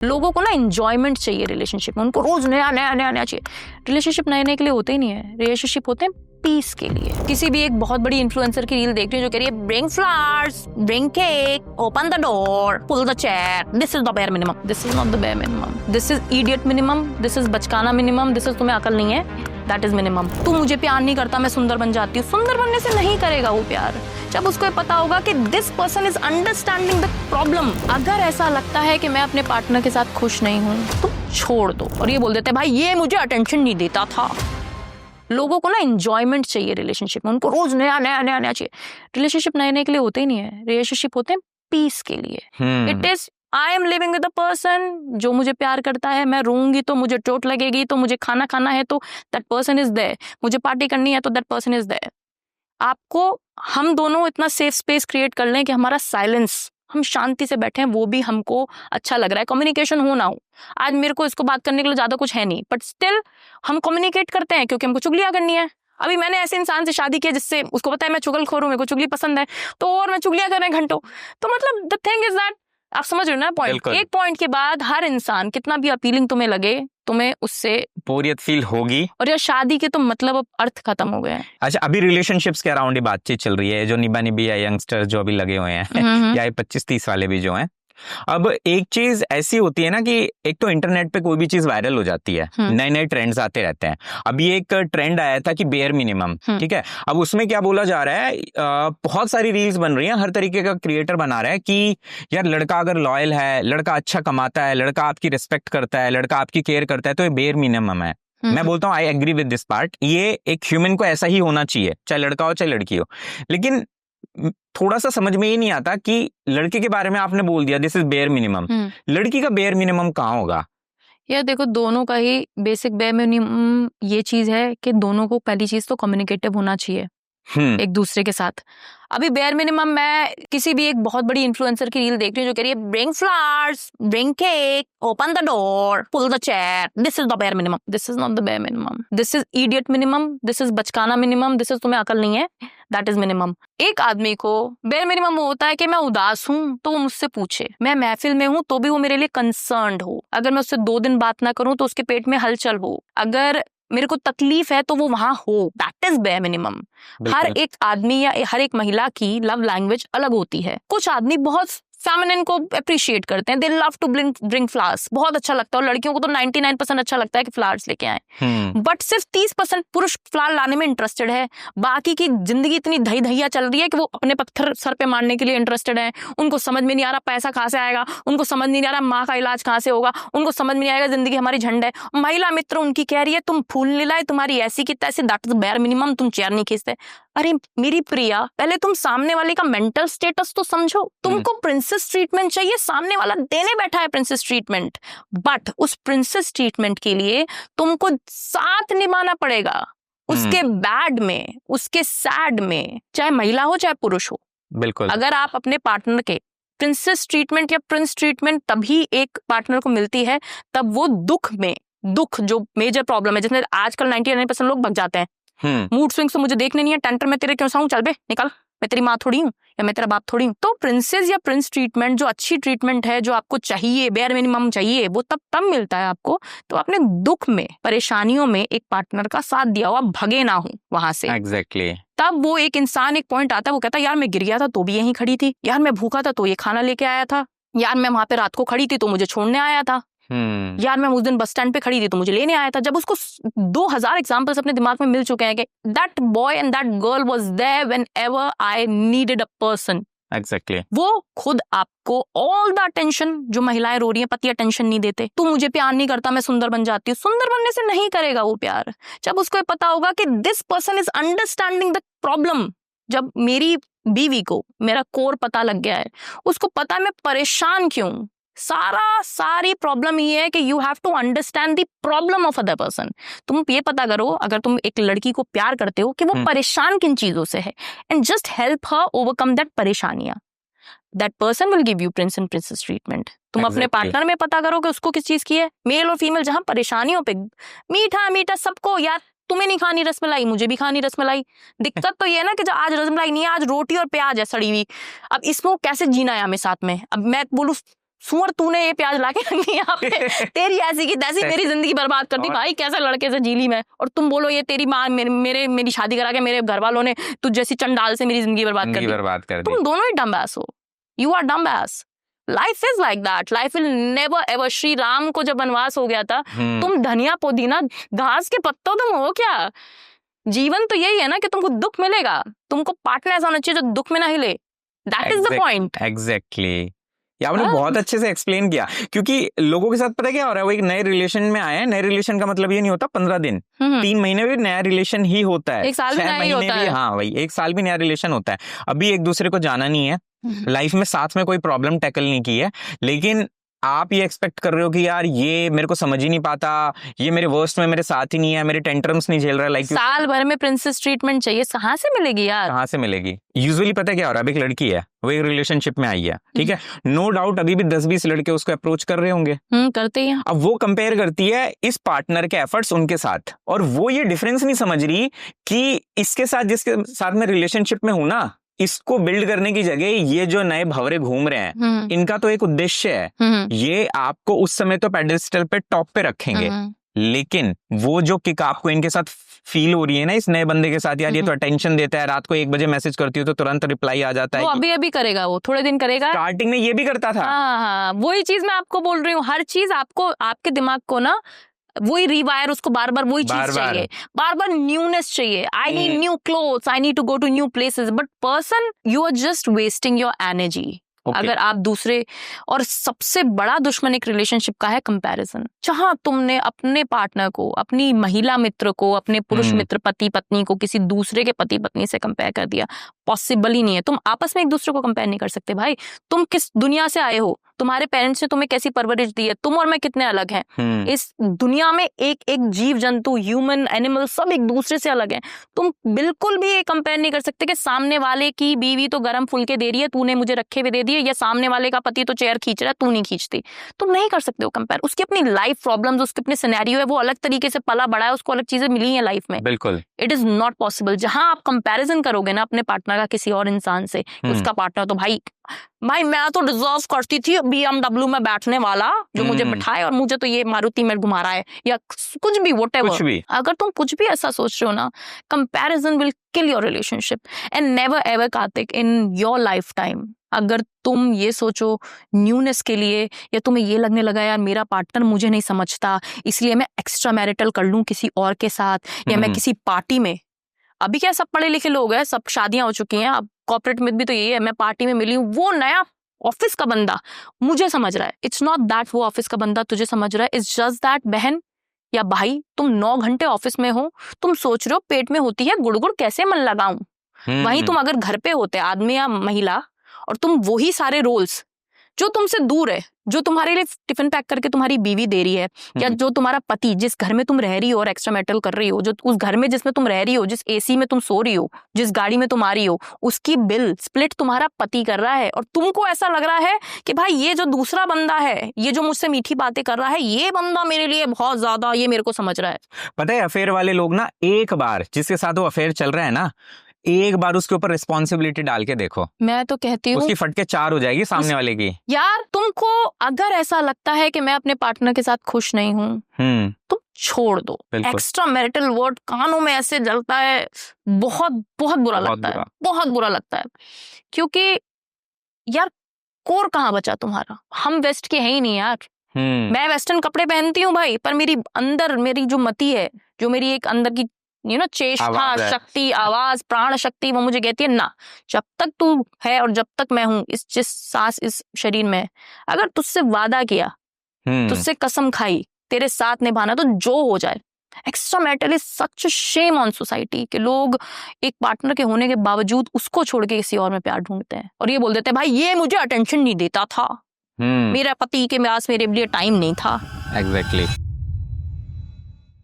लोगों को ना एंजॉयमेंट चाहिए रिलेशनशिप में, उनको रोज नया नया नया नया चाहिए। रिलेशनशिप नए नए के लिए होते ही नहीं है, रिलेशनशिप होते हैं पीस के लिए। किसी भी एक बहुत बड़ी इन्फ्लुएंसर की रील देख रही है जो कह रही है bring flowers, bring cake, open the door, pull the chair, this is the bare minimum. This is not the bare minimum, this is idiot minimum, this is बचकाना मिनिमम, दिस इज तुम्हें अकल नहीं है, दैट इज मिनिमम। तू मुझे प्यार नहीं करता, मैं सुंदर बन जाती हूँ। सुंदर बनने से नहीं करेगा वो प्यार, जब उसको ये पता होगा कि this person is understanding the problem. अगर ऐसा लगता है कि मैं अपने पार्टनर के साथ खुश नहीं हूँ तो छोड़ दो और ये बोल देते हैं भाई ये मुझे अटेंशन नहीं देता था। लोगों को ना एंजॉयमेंट चाहिए रिलेशनशिप में, उनको रोज नया नया नया नया चाहिए। रिलेशनशिप नए नए के लिए होते ही नहीं है, रिलेशनशिप होते हैं पीस के लिए। It is I am living with a person जो मुझे प्यार करता है, मैं रोऊंगी तो मुझे चोट लगेगी, तो मुझे खाना खाना है तो दैट पर्सन इज देयर, मुझे पार्टी करनी है तो दैट पर्सन इज देयर। आपको हम दोनों इतना सेफ स्पेस क्रिएट कर लें कि हमारा साइलेंस, हम शांति से बैठे हैं, वो भी हमको अच्छा लग रहा है। कम्युनिकेशन हो ना हो, आज मेरे को इसको बात करने के लिए ज्यादा कुछ है नहीं, बट स्टिल हम कम्युनिकेट करते हैं क्योंकि हमको चुगलियां करनी है। अभी मैंने ऐसे इंसान से शादी की जिससे उसको पता है मैं चुगलखोर हूं, मेरे को चुगली पसंद है, तो और मैं चुगलियां कर रहे हैं घंटों। तो मतलब द थिंग इज दैट, आप समझ रहे हो ना पॉइंट। एक पॉइंट के बाद हर इंसान कितना भी अपीलिंग तुम्हें लगे, तुम्हें उससे बोरियत फील होगी, और यार शादी के तो मतलब अब अर्थ खत्म हो गए हैं। अच्छा, अभी रिलेशनशिप्स के अराउंड ही बातचीत चल रही है, जो निबा निबी या यंगस्टर्स जो अभी लगे हुए हैं या 25-30 वाले भी जो हैं। अब एक चीज ऐसी होती है ना कि एक तो इंटरनेट पे कोई भी चीज वायरल हो जाती है, नए नए ट्रेंड्स आते रहते हैं। अभी एक ट्रेंड आया था कि बेयर मिनिमम, ठीक है। अब उसमें क्या बोला जा रहा है, बहुत सारी रील्स बन रही हैं, हर तरीके का क्रिएटर बना रहा है कि यार लड़का अगर लॉयल है, लड़का अच्छा कमाता है, लड़का आपकी रिस्पेक्ट करता है, लड़का आपकी केयर करता है, तो ये बेयर मिनिमम है। मैं बोलता हूँ I agree with this part, ये एक ह्यूमन को ऐसा ही होना चाहिए, चाहे लड़का हो चाहे लड़की हो। लेकिन थोड़ा सा समझ में ही नहीं आता कि लड़के के बारे में आपने बोल दिया दिस इज बेयर मिनिमम, लड़की का बेयर मिनिमम कहाँ होगा? यार देखो, दोनों का ही बेसिक बेयर मिनिमम ये चीज है कि दोनों को पहली चीज तो कम्युनिकेटिव होना चाहिए एक दूसरे के साथ। अभी बेयर मिनिमम, मैं किसी भी एक बहुत बड़ी इन्फ्लुएंसर की रील देख रही हूँ जो कह रही है bring flowers, bring cake, open the door, pull the chair, this is the bare minimum. This is not the bare minimum, this is idiot minimum, this is बचकाना मिनिमम, दिस इज तुम्हें अकल नहीं है, दैट इज मिनिमम। एक आदमी को bare minimum होता है कि मैं उदास हूं तो वो मुझसे पूछे, मैं महफिल में हूं तो भी वो मेरे लिए कंसर्न्ड हो, अगर मैं उससे 2 दिन बात ना करूं तो उसके पेट में हलचल हो, अगर मेरे को तकलीफ है तो वो वहां हो, दैट इज बेयर मिनिमम। हर एक आदमी या हर एक महिला की लव लैंग्वेज अलग होती है। कुछ आदमी बहुत फेमिनिन को अप्रिशिएट करते हैं, they love to bring flowers, बहुत अच्छा लगता है, और लड़कियों को तो 99% अच्छा लगता है कि फ्लावर्स लेके आए। बट सिर्फ 30% पुरुष फ्लावर लाने में इंटरेस्टेड है, बाकी की जिंदगी इतनी दही दहिया चल रही है कि वो अपने पत्थर सर पे मारने के लिए इंटरेस्टेड है। उनको समझ में नहीं आ रहा पैसा कहाँ से आएगा, उनको समझ नहीं आ रहा माँ का इलाज कहाँ से होगा, उनको समझ में नहीं आएगा जिंदगी हमारी झंड है। महिला मित्र उनकी कह रही है तुम फूल नहीं लाए, तुम्हारी ऐसी की तैसी, दैट इज बेयर मिनिमम, तुम चेयर नहीं खींचते। अरे मेरी प्रिया, पहले तुम सामने वाले का मेंटल स्टेटस तो समझो। तुमको प्रिंसेस ट्रीटमेंट चाहिए, सामने वाला देने बैठा है प्रिंसेस ट्रीटमेंट, बट उस प्रिंसेस ट्रीटमेंट के लिए तुमको साथ निभाना पड़ेगा, उसके बैड में, उसके सैड में, चाहे महिला हो चाहे पुरुष हो। बिल्कुल, अगर आप अपने पार्टनर के प्रिंसेस ट्रीटमेंट या प्रिंस ट्रीटमेंट तभी एक पार्टनर को मिलती है तब वो दुख में, दुख जो मेजर प्रॉब्लम है जिसमें आजकल 99% लोग भग जाते हैं, मूड स्विंग्स तो मुझे देखने नहीं है, टेंटर में तेरे क्यों साऊं, चल बे निकल, मैं तेरी माँ थोड़ी हूँ या मैं तेरा बाप थोड़ी हूँ। तो प्रिंसेस या प्रिंस ट्रीटमेंट जो अच्छी ट्रीटमेंट है, जो आपको चाहिए, बेयर मिनिमम चाहिए, वो तब मिलता है आपको तो अपने दुख में, परेशानियों में एक पार्टनर का साथ दिया हुआ, भगे ना हो वहां से। एग्जैक्टली। तब वो एक इंसान, एक पॉइंट आता है, वो कहता है यार मैं गिर गया था तो भी यहीं खड़ी थी, यार मैं भूखा था तो ये खाना लेके आया था, यार मैं वहां पे रात को खड़ी थी तो मुझे छोड़ने आया था, यार मैं उस दिन बस स्टैंड पे खड़ी थी तो मुझे लेने आया था। जब उसको 2000 एग्जांपल्स अपने दिमाग में मिल चुके हैं कि that boy and that girl was there whenever I needed a person. Exactly. वो खुद आपको ऑल द अटेंशन, जो महिलाएं रो रही हैं पति अटेंशन नहीं देते, तू मुझे प्यार नहीं करता, मैं सुंदर बन जाती हूँ, सुंदर बनने से नहीं करेगा वो प्यार, जब उसको पता होगा कि this person is understanding the problem. जब मेरी बीवी को मेरा कोर पता लग गया है, उसको पता है मैं परेशान क्यों, सारी प्रॉब्लम ये है कि you have to understand the problem of other person. तुम ये पता करो, अगर तुम एक लड़की को प्यार करते हो, कि वो परेशान किन चीजों से है, and just help her overcome that परेशानियां। That person will give you prince and princess treatment. तुम अपने पार्टनर में पता करो कि उसको किस चीज की है, मेल और फीमेल, जहां परेशानियों पे मीठा मीठा सबको, यार तुम्हें नहीं खानी रसमलाई, मुझे भी खानी रसमलाई। दिक्कत तो ये है ना कि जो आज रसमलाई नहीं है, आज रोटी और प्याज है सड़ी हुई, अब इसमें कैसे जीना है हमें साथ में। अब मैं बोलूं सुअर तूने ये प्याज लाके रख दी यहाँ पे, तेरी ऐसी की तैसी मेरी जिंदगी बर्बाद कर दी भाई, कैसे लड़के से जीली मैं, और तुम बोलो ये तेरी माँ मेरी शादी करा के मेरे घर वालों ने तुझ जैसी चंडाल से मेरी जिंदगी बर्बाद कर दी। तुम दोनों ही डम बैस हो, you are dumb ass. Life is like that, life will never ever. Shri Ram को जब वनवास हो गया था, तुम धनिया पुदीना घास के पत्तों तुम हो क्या? जीवन तो यही है ना कि तुमको दुख मिलेगा, तुमको पार्टनर ऐसा होना चाहिए जो दुख में ना हिले। That is the point. Exactly, ये आपने बहुत अच्छे से एक्सप्लेन किया, क्योंकि लोगों के साथ पता क्या हो रहा है, वो एक नए रिलेशन में आए हैं। नए रिलेशन का मतलब ये नहीं होता 15 दिन, 3 महीने भी नया रिलेशन ही होता है, 1 साल भी नया होता है। हाँ भाई, 1 साल भी नया रिलेशन होता है। अभी एक दूसरे को जाना नहीं है, लाइफ में साथ में कोई प्रॉब्लम टैकल नहीं की है, लेकिन आप ये एक्सपेक्ट कर रहे हो कि यार ये मेरे को समझ ही नहीं पाता, ये मेरे वर्स्ट में मेरे साथ ही नहीं है, मेरे टेंट्रम्स नहीं झेल रहा है। लाइक साल भर में प्रिंसेस ट्रीटमेंट चाहिए, कहाँ से मिलेगी यार? कहाँ से मिलेगी? यूजुअली पता क्या हो रहा है, अभी एक लड़की है, वो एक रिलेशनशिप में आई है, ठीक है, नो डाउट अभी भी 10-20 लड़के उसको अप्रोच कर रहे होंगे, करते हैं। अब वो कंपेयर करती है इस पार्टनर के एफर्ट्स उनके साथ, और वो ये डिफरेंस नहीं समझ रही कि इसके साथ जिसके साथ मैं रिलेशनशिप में हूं ना, इसको बिल्ड करने की जगह ये जो नए भंवरे घूम रहे हैं, इनका तो एक उद्देश्य है, ये आपको उस समय तो पेडेस्टल पे टॉप पे रखेंगे, लेकिन वो जो किक आपको इनके साथ फील हो रही है ना इस नए बंदे के साथ, यार ये तो अटेंशन देता है, रात को 1 बजे मैसेज करती हो तो तुरंत रिप्लाई आ जाता है। वो अभी करेगा, वो थोड़े दिन करेगा, स्टार्टिंग में ये भी करता था। हाँ, वही चीज मैं आपको बोल रही हूँ, हर चीज आपको आपके दिमाग को ना वही रिवायर, उसको बार बार वही चीज चाहिए, बार बार न्यूनेस चाहिए। I need new clothes, I need to go to new places, but person you are just wasting your energy. अगर आप दूसरे, और सबसे बड़ा दुश्मन एक रिलेशनशिप का है कंपैरिजन। जहां तुमने अपने पार्टनर को, अपनी महिला मित्र को, अपने पुरुष मित्र पति पत्नी को किसी दूसरे के पति पत्नी से कंपेयर कर दिया, पॉसिबल ही नहीं है। तुम आपस में एक दूसरे को कंपेयर नहीं कर सकते भाई। तुम किस दुनिया से आए हो, तुम्हारे पेरेंट्स ने तुम्हें कैसी परवरिश दी है, तुम और मैं कितने अलग हैं। इस दुनिया में एक एक जीव जंतु, ह्यूमन, एनिमल, सब एक दूसरे से अलग हैं। तुम बिल्कुल भी ये कंपेयर नहीं कर सकते कि सामने वाले की बीवी तो गरम फुलके दे रही है, तूने मुझे रखे हुए दे दिए, या सामने वाले का पति तो चेयर खींच रहा है, तू नहीं खींचती। तुम नहीं कर सकते हो कंपेयर। उसकी अपनी लाइफ प्रॉब्लम्स, उसके अपने सिनेरियो है, वो अलग तरीके से पला बड़ा है, उसको अलग चीजें मिली है लाइफ में। बिल्कुल, इट इज नॉट पॉसिबल। जहां आप कंपैरिजन करोगे ना अपने पार्टनर का किसी और इंसान से, उसका पार्टनर तो भाई मैं तो डिजर्व करती थी BMW में बैठने वाला जो मुझे बिठाए, और मुझे तो ये मारुति में घुमा रहा है, या कुछ भी व्हाटएवर। अगर तुम कुछ भी ऐसा सोच रहे हो ना, comparison will kill your relationship and never ever, Kartik, in your life time. अगर तुम ये सोचो न्यूनेस के लिए, या तुम्हें ये लगने लगा यार मेरा पार्टनर मुझे नहीं समझता इसलिए मैं एक्स्ट्रा मैरिटल कर लूं किसी और के साथ, या मैं किसी पार्टी में, अभी क्या सब पढ़े लिखे लोग हैं, सब शादियां हो चुकी हैं, अब कॉर्पोरेट में भी तो यही है, मैं पार्टी में मिली हूँ, वो नया ऑफिस का बंदा मुझे समझ रहा है। इट्स नॉट दैट वो ऑफिस का बंदा तुझे समझ रहा है, इट्स जस्ट दैट बहन या भाई तुम 9 घंटे ऑफिस में हो, तुम सोच रहे हो पेट में होती है गुड़गुड़ कैसे मन लगाऊं। वहीं तुम अगर घर पे होते आदमी या महिला, और तुम वही सारे रोल्स जो तुमसे दूर है, जो तुम्हारे लिए टिफिन पैक करके तुम्हारी बीवी दे रही है, या जो तुम्हारा पति जिस घर में तुम रह रही हो और एक्स्ट्रा मैरिटल कर रही हो, जो उस घर में जिसमें तुम रह रही हो, जिस AC में तुम सो रही हो, जिस गाड़ी में तुम आ रही हो, उसकी बिल स्प्लिट तुम्हारा पति कर रहा है, और तुमको ऐसा लग रहा है कि भाई ये जो दूसरा बंदा है, ये जो मुझसे मीठी बातें कर रहा है, ये बंदा मेरे लिए बहुत ज्यादा, ये मेरे को समझ रहा है। पता है अफेयर वाले लोग ना, एक बार जिसके साथ वो अफेयर चल रहा है ना, एक बार उसके ऊपर रिस्पॉन्सिबिलिटी डाल के देखो, मैं तो कहती हूँ उसकी फटके 4 हो जाएगी सामने वाले की। यार तुमको अगर ऐसा लगता है कि मैं अपने पार्टनर के साथ खुश नहीं हूँ, तुम छोड़ दो। एक्स्ट्रा मैरिटल वर्ड कानों में ऐसे जलता है, बहुत बहुत बुरा लगता है, बहुत बुरा लगता है, क्योंकि यार कोर कहाँ बचा तुम्हारा। हम वेस्ट के हैं ही नहीं यार। मैं वेस्टर्न कपड़े पहनती हूँ भाई, पर मेरी अंदर मेरी जो मति है, जो मेरी एक अंदर की चेष्टा शक्ति, आवाज, प्राण शक्ति, वो मुझे कहती है ना, जब तक तू है और जब तक मैं हूं, इस जिस सांस इस शरीर में, अगर तुझसे वादा किया, तुझसे कसम खाई, तेरे साथ निभाना, तो जो हो जाए। Extra marital is such shame on society कि लोग एक पार्टनर के होने के बावजूद उसको छोड़ के किसी और में प्यार ढूंढते हैं, और ये बोल देते हैं भाई ये मुझे अटेंशन नहीं देता था, मेरा पति के पास मेरे लिए टाइम नहीं था। एग्जैक्टली।